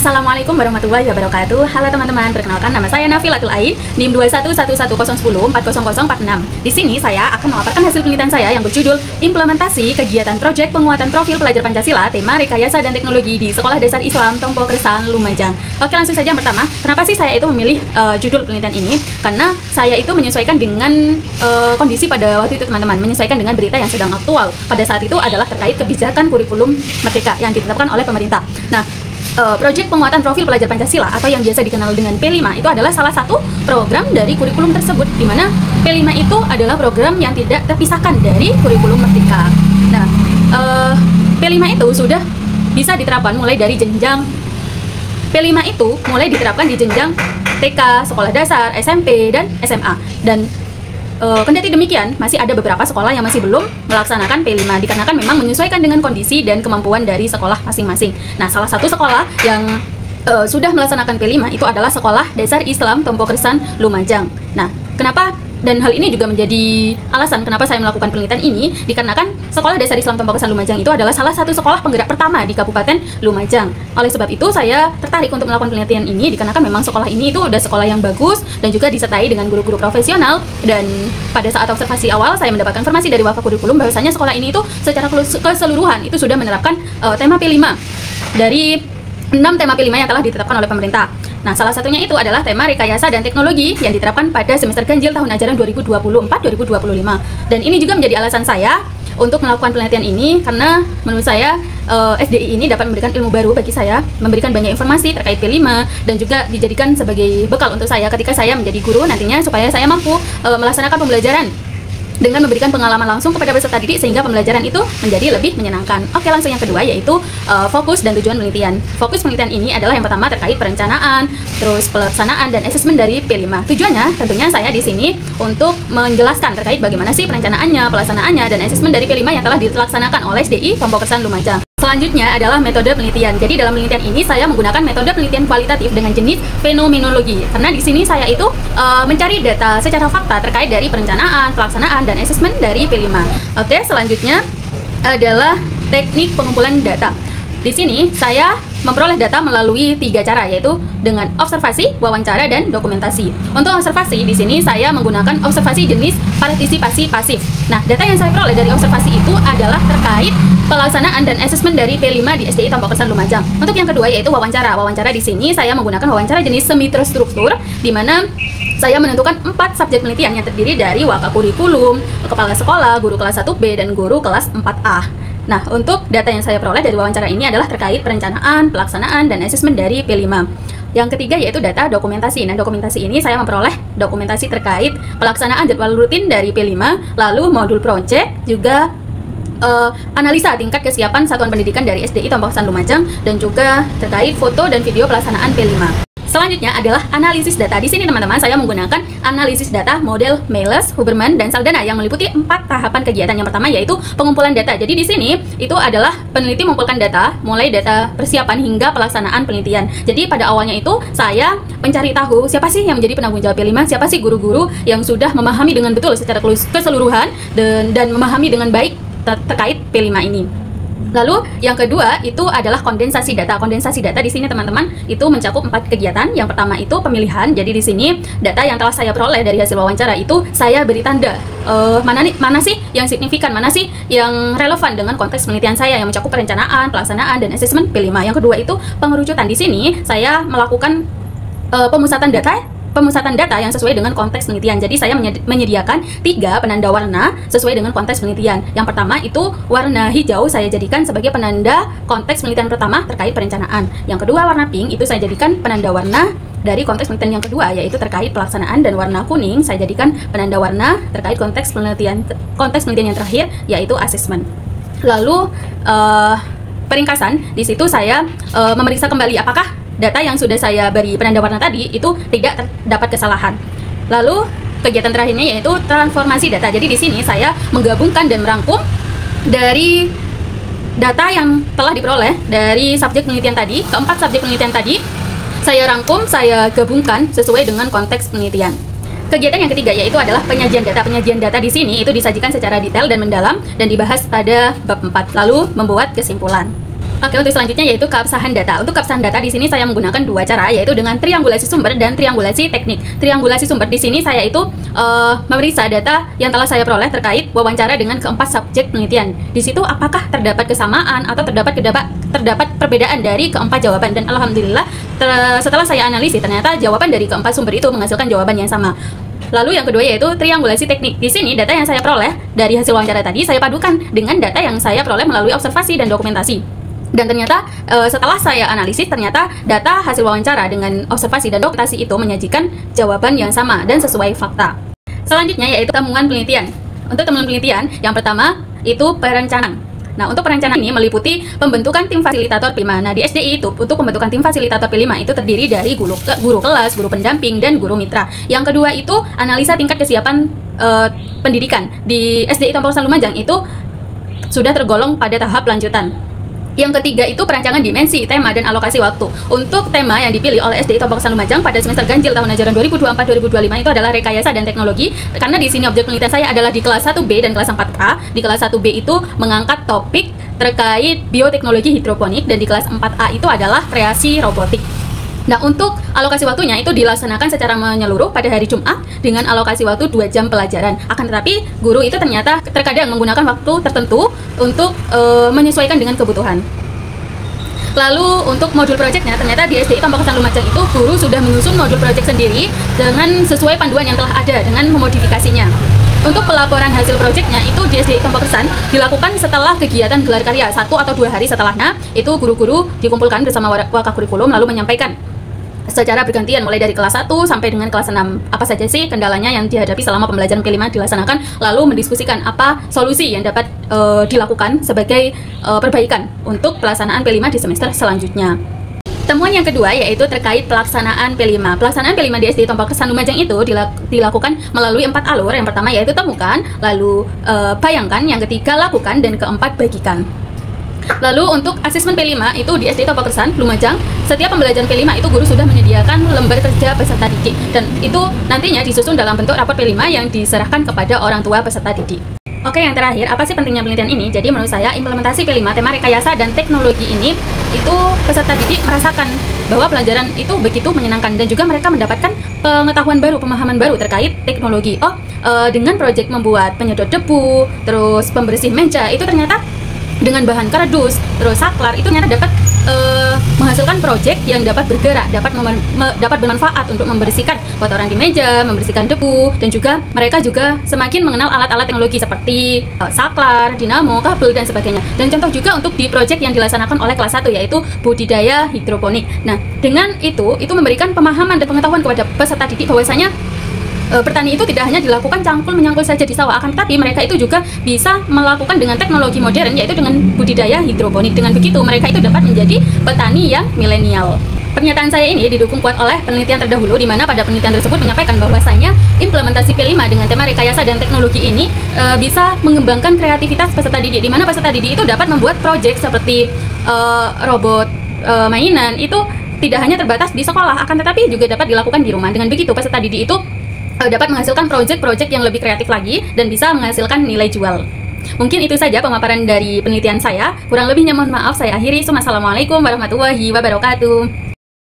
Assalamualaikum warahmatullahi wabarakatuh. Halo teman-teman, perkenalkan nama saya Nafilatul Ain, NIM 21110104046. Di sini saya akan memaparkan hasil penelitian saya yang berjudul Implementasi Kegiatan Proyek Penguatan Profil Pelajar Pancasila, tema Rekayasa dan Teknologi di Sekolah Dasar Islam Tompo Kersan, Lumajang. Oke, langsung saja yang pertama, kenapa sih saya itu memilih judul penelitian ini? Karena saya itu menyesuaikan dengan kondisi pada waktu itu teman-teman, menyesuaikan dengan berita yang sedang aktual pada saat itu adalah terkait kebijakan kurikulum merdeka yang ditetapkan oleh pemerintah. Nah, proyek penguatan profil pelajar Pancasila atau yang biasa dikenal dengan P5 itu adalah salah satu program dari kurikulum tersebut, di mana P5 itu adalah program yang tidak terpisahkan dari kurikulum merdeka. Nah, P5 itu sudah bisa diterapkan mulai dari jenjang P5 itu mulai diterapkan di jenjang TK, sekolah dasar, SMP, dan SMA. Dan kendati demikian, masih ada beberapa sekolah yang masih belum melaksanakan P5 dikarenakan memang menyesuaikan dengan kondisi dan kemampuan dari sekolah masing-masing. Nah, salah satu sekolah yang sudah melaksanakan P5 itu adalah Sekolah Dasar Islam Tompo Kersan, Lumajang. Nah, kenapa? Dan hal ini juga menjadi alasan kenapa saya melakukan penelitian ini, dikarenakan Sekolah Dasar Islam Tompo Kersan Lumajang itu adalah salah satu sekolah penggerak pertama di Kabupaten Lumajang. Oleh sebab itu, saya tertarik untuk melakukan penelitian ini, dikarenakan memang sekolah ini itu udah sekolah yang bagus dan juga disertai dengan guru-guru profesional. Dan pada saat observasi awal, saya mendapatkan informasi dari Wakaf Kurikulum bahwasanya sekolah ini itu secara keseluruhan itu sudah menerapkan tema P5 dari 6 tema P5 yang telah ditetapkan oleh pemerintah. Nah, salah satunya itu adalah tema Rekayasa dan Teknologi yang diterapkan pada semester ganjil tahun ajaran 2024-2025. Dan ini juga menjadi alasan saya untuk melakukan penelitian ini, karena menurut saya SDI ini dapat memberikan ilmu baru bagi saya, memberikan banyak informasi terkait P5 dan juga dijadikan sebagai bekal untuk saya ketika saya menjadi guru nantinya, supaya saya mampu melaksanakan pembelajaran dengan memberikan pengalaman langsung kepada peserta didik sehingga pembelajaran itu menjadi lebih menyenangkan. Oke, langsung yang kedua yaitu fokus dan tujuan penelitian. Fokus penelitian ini adalah yang pertama terkait perencanaan, terus pelaksanaan dan asesmen dari P5. Tujuannya tentunya saya di sini untuk menjelaskan terkait bagaimana sih perencanaannya, pelaksanaannya dan asesmen dari P5 yang telah dilaksanakan oleh SDI Tompo Kersan, Lumajang. Selanjutnya adalah metode penelitian. Jadi dalam penelitian ini saya menggunakan metode penelitian kualitatif dengan jenis fenomenologi. Karena di sini saya itu mencari data secara fakta terkait dari perencanaan, pelaksanaan, dan asesmen dari P5. Oke, selanjutnya adalah teknik pengumpulan data. Di sini saya memperoleh data melalui 3 cara, yaitu dengan observasi, wawancara, dan dokumentasi. Untuk observasi di sini saya menggunakan observasi jenis partisipasi pasif. Nah, data yang saya peroleh dari observasi itu adalah terkait pelaksanaan dan asesmen dari P5 di SDI Tompo Kersan, Lumajang. Untuk yang kedua yaitu wawancara. Wawancara di sini saya menggunakan wawancara jenis semi terstruktur, di mana saya menentukan 4 subjek penelitian yang terdiri dari Wakaf Kurikulum, kepala sekolah, guru kelas 1B, dan guru kelas 4A. Nah, untuk data yang saya peroleh dari wawancara ini adalah terkait perencanaan, pelaksanaan, dan asesmen dari P5. Yang ketiga yaitu data dokumentasi. Nah, dokumentasi ini saya memperoleh dokumentasi terkait pelaksanaan jadwal rutin dari P5, lalu modul project, juga analisa tingkat kesiapan satuan pendidikan dari SDI Tompo Kersan, Lumajang, dan juga terkait foto dan video pelaksanaan P5. Selanjutnya adalah analisis data. Di sini teman-teman saya menggunakan analisis data model Mailes, Huberman, dan Saldana yang meliputi 4 tahapan kegiatan. Yang pertama yaitu pengumpulan data. Jadi di sini itu adalah peneliti mengumpulkan data mulai data persiapan hingga pelaksanaan penelitian. Jadi pada awalnya itu saya mencari tahu siapa sih yang menjadi penanggung jawab P5, siapa sih guru-guru yang sudah memahami dengan betul secara keseluruhan dan memahami dengan baik terkait P5 ini. Lalu yang kedua itu adalah kondensasi data. Kondensasi data di sini teman-teman itu mencakup 4 kegiatan. Yang pertama itu pemilihan. Jadi di sini data yang telah saya peroleh dari hasil wawancara itu saya beri tanda mana sih yang signifikan, mana sih yang relevan dengan konteks penelitian saya yang mencakup perencanaan, pelaksanaan, dan asesmen P5. Yang kedua itu pengerucutan. Di sini saya melakukan pemusatan data yang sesuai dengan konteks penelitian. Jadi saya menyediakan 3 penanda warna sesuai dengan konteks penelitian. Yang pertama itu warna hijau saya jadikan sebagai penanda konteks penelitian pertama terkait perencanaan. Yang kedua warna pink itu saya jadikan penanda warna dari konteks penelitian yang kedua yaitu terkait pelaksanaan, dan warna kuning saya jadikan penanda warna terkait konteks penelitian yang terakhir yaitu asesmen. Lalu peringkasan di situ saya memeriksa kembali apakah data yang sudah saya beri penanda warna tadi itu tidak terdapat kesalahan. Lalu kegiatan terakhirnya yaitu transformasi data. Jadi di sini saya menggabungkan dan merangkum dari data yang telah diperoleh dari subjek penelitian tadi, keempat subjek penelitian tadi, saya rangkum, saya gabungkan sesuai dengan konteks penelitian. Kegiatan yang ketiga yaitu adalah penyajian data. Penyajian data di sini itu disajikan secara detail dan mendalam dan dibahas pada bab 4, lalu membuat kesimpulan. Oke, untuk selanjutnya yaitu keabsahan data. Untuk keabsahan data di sini saya menggunakan dua cara, yaitu dengan triangulasi sumber dan triangulasi teknik. Triangulasi sumber di sini saya itu memeriksa data yang telah saya peroleh terkait wawancara dengan keempat subjek penelitian. Di situ apakah terdapat kesamaan atau terdapat perbedaan dari keempat jawaban, dan alhamdulillah setelah saya analisis ternyata jawaban dari keempat sumber itu menghasilkan jawaban yang sama. Lalu yang kedua yaitu triangulasi teknik. Di sini data yang saya peroleh dari hasil wawancara tadi saya padukan dengan data yang saya peroleh melalui observasi dan dokumentasi. Dan ternyata setelah saya analisis, ternyata data hasil wawancara dengan observasi dan dokumentasi itu menyajikan jawaban yang sama dan sesuai fakta. Selanjutnya yaitu temuan penelitian. Untuk temuan penelitian, yang pertama itu perencanaan. Nah, untuk perencanaan ini meliputi pembentukan tim fasilitator P5. Nah, di SDI itu untuk pembentukan tim fasilitator P5 itu terdiri dari guru kelas, guru pendamping, dan guru mitra. Yang kedua itu analisa tingkat kesiapan pendidikan. Di SDI Tomposan Lumajang itu sudah tergolong pada tahap lanjutan. Yang ketiga itu perancangan dimensi, tema, dan alokasi waktu. Untuk tema yang dipilih oleh SDI Tomposan Lumajang pada semester ganjil tahun ajaran 2024-2025 itu adalah rekayasa dan teknologi. Karena di sini objek penelitian saya adalah di kelas 1B dan kelas 4A. Di kelas 1B itu mengangkat topik terkait bioteknologi hidroponik, dan di kelas 4A itu adalah kreasi robotik. Nah, untuk alokasi waktunya itu dilaksanakan secara menyeluruh pada hari Jumat dengan alokasi waktu 2 jam pelajaran. Akan tetapi, guru itu ternyata terkadang menggunakan waktu tertentu untuk menyesuaikan dengan kebutuhan. Lalu untuk modul proyeknya, ternyata di SDI Tomposan Lumajang itu guru sudah menyusun modul proyek sendiri dengan sesuai panduan yang telah ada dengan memodifikasinya. Untuk pelaporan hasil proyeknya itu di SDI Tomposan dilakukan setelah kegiatan gelar karya 1 atau 2 hari setelahnya. Itu guru-guru dikumpulkan bersama wakakurikulum lalu menyampaikan secara bergantian mulai dari kelas 1 sampai dengan kelas 6 apa saja sih kendalanya yang dihadapi selama pembelajaran P5 dilaksanakan, lalu mendiskusikan apa solusi yang dapat dilakukan sebagai perbaikan untuk pelaksanaan P5 di semester selanjutnya. Temuan yang kedua yaitu terkait pelaksanaan P5. Pelaksanaan P5 di SDI Tomposan Lumajang itu dilakukan melalui 4 alur. Yang pertama yaitu temukan, lalu bayangkan, yang ketiga lakukan, dan keempat bagikan. Lalu untuk asesmen P5 itu di SDI Tomposan Lumajang, setiap pembelajaran P5 itu guru sudah menyediakan lembar kerja peserta didik, dan itu nantinya disusun dalam bentuk rapor P5 yang diserahkan kepada orang tua peserta didik. Oke, yang terakhir, apa sih pentingnya penelitian ini? Jadi menurut saya implementasi P5 tema rekayasa dan teknologi ini itu peserta didik merasakan bahwa pelajaran itu begitu menyenangkan, dan juga mereka mendapatkan pengetahuan baru, pemahaman baru terkait teknologi. Dengan proyek membuat penyedot debu, terus pembersih meja, itu ternyata dengan bahan kardus, terus saklar, itu ternyata dapat menghasilkan proyek yang dapat bergerak, dapat bermanfaat untuk membersihkan kotoran di meja, membersihkan debu, dan juga mereka juga semakin mengenal alat-alat teknologi seperti saklar, dinamo, kabel, dan sebagainya. Dan contoh juga untuk di proyek yang dilaksanakan oleh kelas 1 yaitu budidaya hidroponik. Nah, dengan itu memberikan pemahaman dan pengetahuan kepada peserta didik bahwasanya bertani itu tidak hanya dilakukan cangkul-menyangkul saja di sawah, akan tetapi mereka itu juga bisa melakukan dengan teknologi modern, yaitu dengan budidaya hidroponik. Dengan begitu, mereka itu dapat menjadi petani yang milenial. Pernyataan saya ini didukung kuat oleh penelitian terdahulu, di mana pada penelitian tersebut menyampaikan bahwasanya implementasi P5 dengan tema rekayasa dan teknologi ini bisa mengembangkan kreativitas peserta didik, di mana peserta didik itu dapat membuat proyek seperti robot mainan itu tidak hanya terbatas di sekolah, akan tetapi juga dapat dilakukan di rumah. Dengan begitu, peserta didik itu dapat menghasilkan proyek-proyek yang lebih kreatif lagi dan bisa menghasilkan nilai jual. Mungkin itu saja pemaparan dari penelitian saya. Kurang lebihnya mohon maaf, saya akhiri. Assalamualaikum warahmatullahi wabarakatuh.